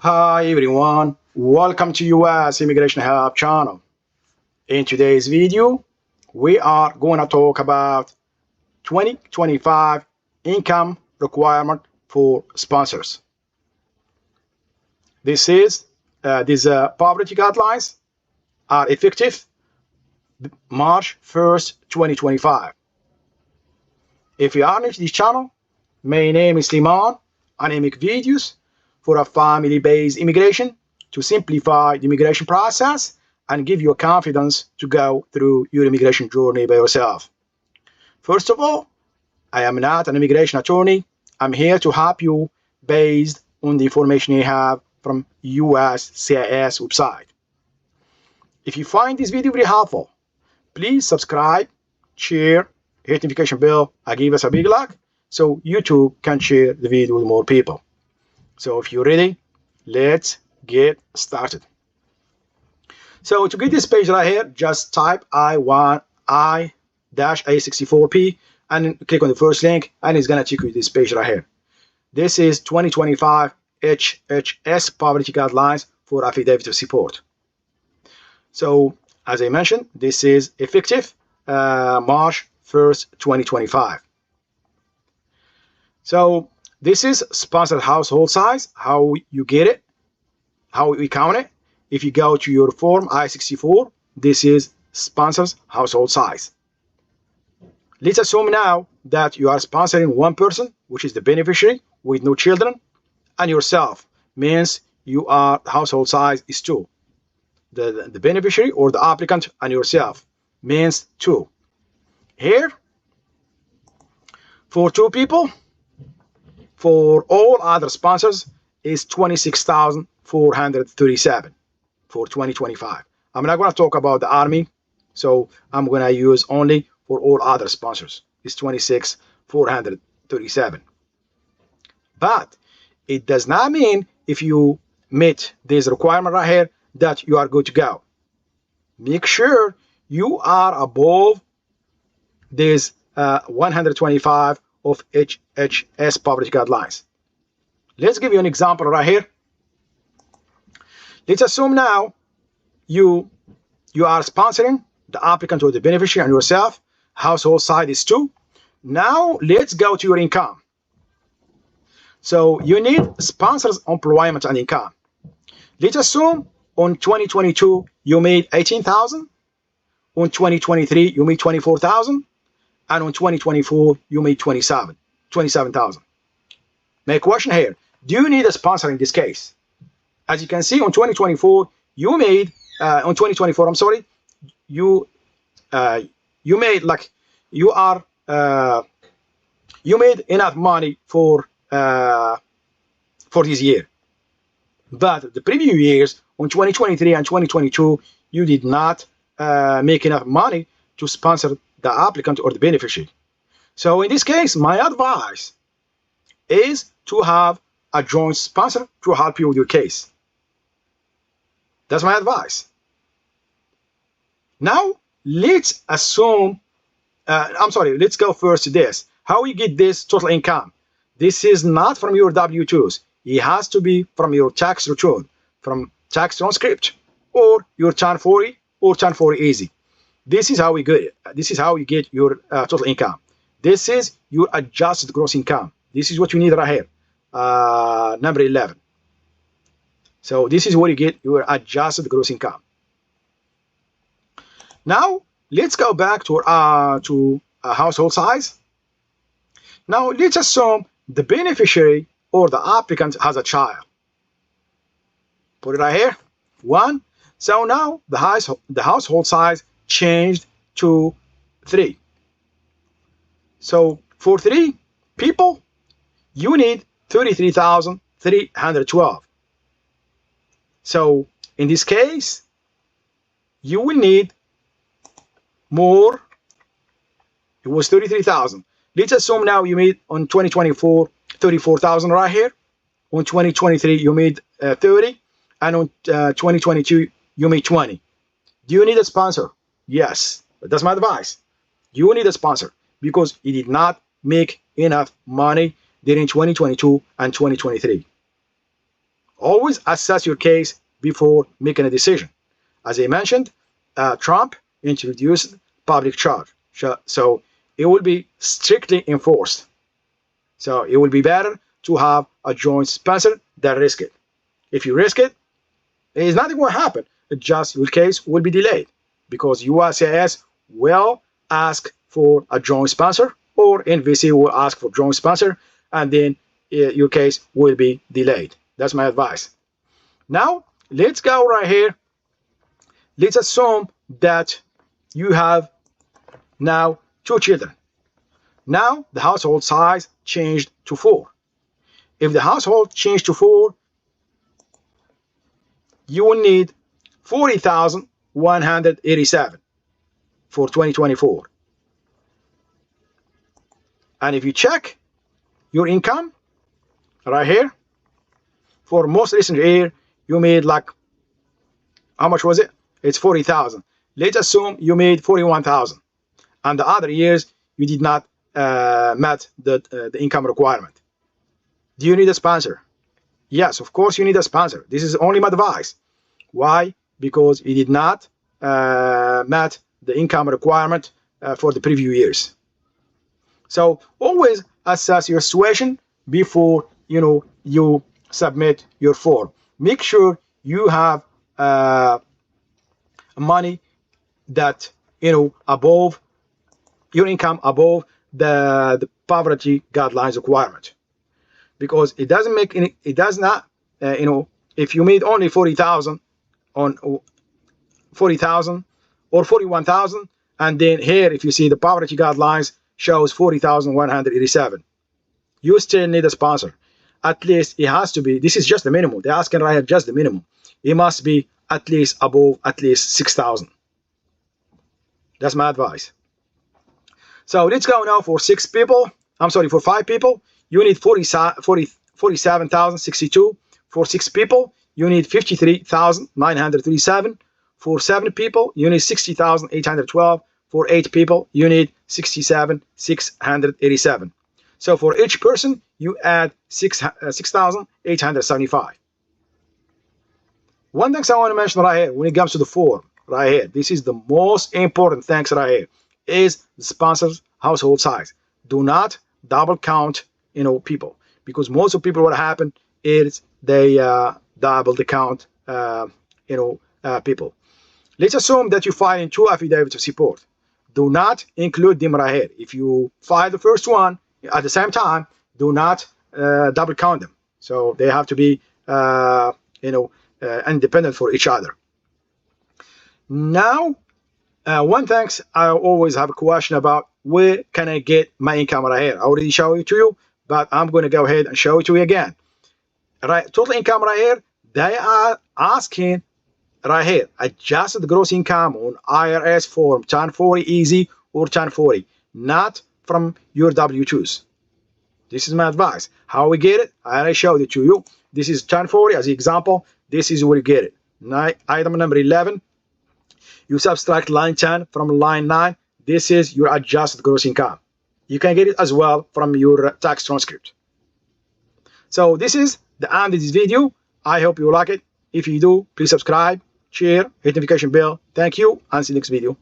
Hi everyone, welcome to US Immigration Help channel. In today's video, we are going to talk about 2025 income requirement for sponsors. These poverty guidelines are effective March 1st, 2025. If you are new to this channel, my name is Liman and I make videos for a family-based immigration to simplify the immigration process and give you confidence to go through your immigration journey by yourself. First of all, I am not an immigration attorney. I'm here to help you based on the information you have from USCIS website. If you find this video very helpful, please subscribe, share, hit the notification bell, and give us a big like so YouTube can share the video with more people. So if you're ready, let's get started. So to get this page right here, just type I-864P and click on the first link, and it's going to take you to this page right here. This is 2025 HHS Poverty Guidelines for Affidavit of Support. So as I mentioned, this is effective March 1st, 2025. So this is sponsored household size, how you get it, how we count it. If you go to your form I-64, this is sponsors household size. Let's assume now that you are sponsoring one person, which is the beneficiary with no children, and yourself, means you are household size is 2. The beneficiary or the applicant and yourself means 2. Here, for 2 people, for all other sponsors is 26,437 for 2025. I'm not going to talk about the Army, so I'm going to use only for all other sponsors. It's 26,437. But it does not mean if you meet this requirement right here that you are good to go. Make sure you are above this 125 of HHS poverty guidelines. Let's give you an example right here. Let's assume now you are sponsoring the applicant or the beneficiary and yourself. Household size is 2. Now let's go to your income. So you need sponsors employment and income. Let's assume on 2022 you made 18,000. On 2023 you made 24,000. And on 2024, you made 27,000. My question here, do you need a sponsor in this case? As you can see, on 2024, you made, you made like, you made enough money for this year. But the previous years, on 2023 and 2022, you did not make enough money to sponsor the applicant or the beneficiary. So in this case, my advice is to have a joint sponsor to help you with your case. That's my advice. Now let's assume, let's go first to this. How you get this total income? This is not from your W-2s. It has to be from your tax return, from tax transcript, or your 1040 or 1040 easy. This is how we get it. This is how you get your total income. This is your adjusted gross income. This is what you need right here, number 11. So this is where you get your adjusted gross income. Now let's go back to household size. Now let's assume the beneficiary or the applicant has a child. Put it right here, 1. So now the household size changed to 3. So for 3 people, you need 33,312. So in this case, you will need more. It was 33,000. Let's assume now you made on 2024 34,000 right here. On 2023 you made 30, and on 2022 you made 20. Do you need a sponsor? Yes, but that's my advice. You need a sponsor because you did not make enough money during 2022 and 2023. Always assess your case before making a decision. As I mentioned, Trump introduced public charge, so it will be strictly enforced. So it will be better to have a joint sponsor than risk it. If you risk it, there is nothing will happen. It just your case will be delayed because USCIS will ask for a joint sponsor, or NVC will ask for joint sponsor, and then your case will be delayed. That's my advice. Now, let's go right here. Let's assume that you have now 2 children. Now, the household size changed to 4. If the household changed to 4, you will need 40,187 for 2024. And if you check your income right here, for most recent year, you made like, how much was it? It's 40,000. Let's assume you made 41,000. And the other years, you did not met the income requirement. Do you need a sponsor? Yes, of course you need a sponsor. This is only my advice. Why? Because you did not met the income requirement for the previous years. So always assess your situation before you submit your form. Make sure you have money that above your income, above the poverty guidelines requirement, because it doesn't make any. It does not. If you made only 40,000 on 40,000 or 41,000, and then here, if you see the poverty guidelines shows 40,187, you still need a sponsor. At least it has to be. This is just the minimum. They're asking right here just the minimum. It must be at least above at least 6,000. That's my advice. So let's go now for 6 people. I'm sorry, for 5 people, you need 47,062. For 6 people, you need 53,937. For 7 people, you need 60,812. For 8 people, you need 67,687. So for each person, you add 6,875. One thing I want to mention right here, when it comes to the form, right here, this is the most important thing right here, is the sponsor's household size. Do not double count, people, because most of people, what happen is they double the count, people. Let's assume that you file in 2 affidavits of support. Do not include them right here. If you file the first one at the same time, do not double count them. So they have to be, independent for each other. Now, one thing I always have a question about, where can I get my income right here? I already showed it to you, but I'm going to go ahead and show it to you again. Right, total income right here, they are asking right here, adjusted gross income on IRS form 1040 easy or 1040, not from your W-2s. This is my advice. How we get it, I already showed it to you. This is 1040 as the example. This is where you get it. Item number 11, you subtract line 10 from line 9. This is your adjusted gross income. You can get it as well from your tax transcript. So this is the end of this video. I hope you like it. If you do, please subscribe, share, hit the notification bell. Thank you, and see you next video.